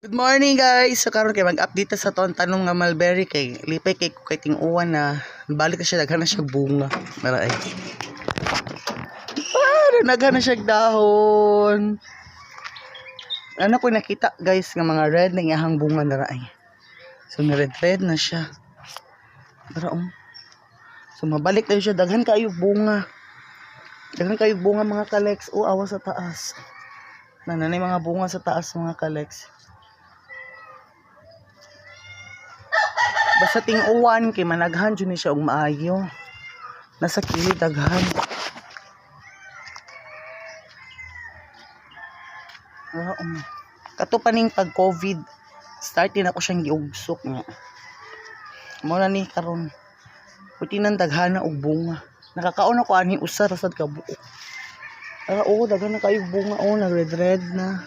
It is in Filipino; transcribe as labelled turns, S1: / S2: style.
S1: Good morning guys! So karon kay mag-update sa ton tanong nga mulberry kay lipay kay kay ting-uwan na balik na siya daghan na siya bunga. Mara ay. Daghan na siya dahon. Ano ko nakita guys nga mga red na iyahang bunga na ay. So na red na siya. Mara So mabalik na siya daghan kayo bunga. Daghan kayo bunga mga kalex. Awa sa taas. Nanay mga bunga sa taas mga kalex. Basta ting-uwan kay managhan jud ni siya og maayo. Nasa kilid daghan. Kato pa ning pag COVID, start din ako siyang giugsok nga. Mao na ni karon. Puti nang daghana og bunga. Nakakaon ako ani usa ra sad ka buok. Daghan na kayo bunga na red na.